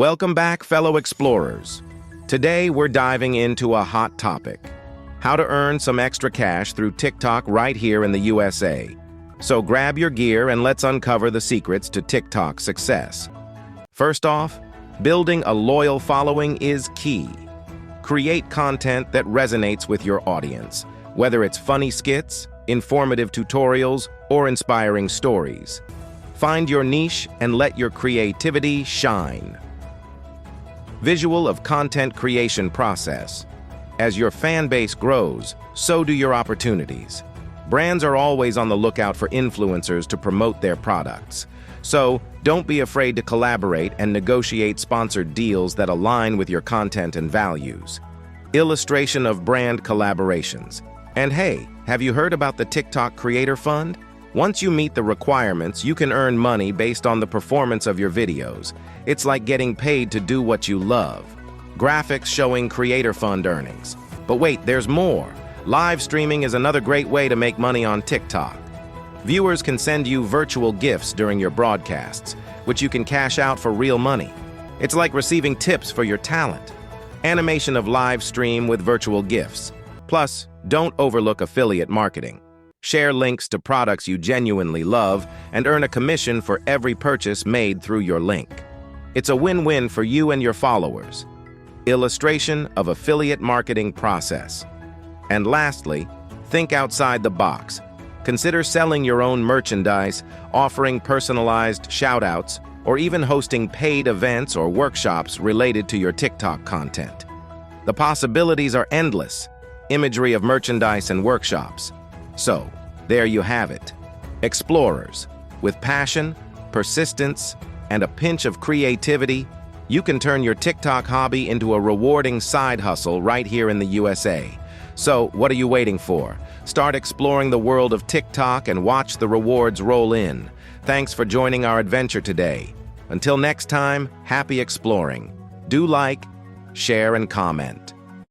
Welcome back, fellow explorers. Today, we're diving into a hot topic: how to earn some extra cash through TikTok right here in the USA. So grab your gear and let's uncover the secrets to TikTok success. First off, building a loyal following is key. Create content that resonates with your audience, whether it's funny skits, informative tutorials, or inspiring stories. Find your niche and let your creativity shine. Visual of content creation process. As your fan base grows, so do your opportunities. Brands are always on the lookout for influencers to promote their products. So, don't be afraid to collaborate and negotiate sponsored deals that align with your content and values. Illustration of brand collaborations. And hey, have you heard about the TikTok Creator Fund? Once you meet the requirements, you can earn money based on the performance of your videos. It's like getting paid to do what you love. Graphics showing Creator Fund earnings. But wait, there's more. Live streaming is another great way to make money on TikTok. Viewers can send you virtual gifts during your broadcasts, which you can cash out for real money. It's like receiving tips for your talent. Animation of live stream with virtual gifts. Plus, don't overlook affiliate marketing. Share links to products you genuinely love and earn a commission for every purchase made through your link. It's a win-win for you and your followers. Illustration of affiliate marketing process. And lastly, think outside the box. Consider selling your own merchandise, offering personalized shout-outs, or even hosting paid events or workshops related to your TikTok content. The possibilities are endless. Imagery of merchandise and workshops. So, there you have it. Explorers, with passion, persistence, and a pinch of creativity, you can turn your TikTok hobby into a rewarding side hustle right here in the USA. So, what are you waiting for? Start exploring the world of TikTok and watch the rewards roll in. Thanks for joining our adventure today. Until next time, happy exploring. Do like, share, and comment.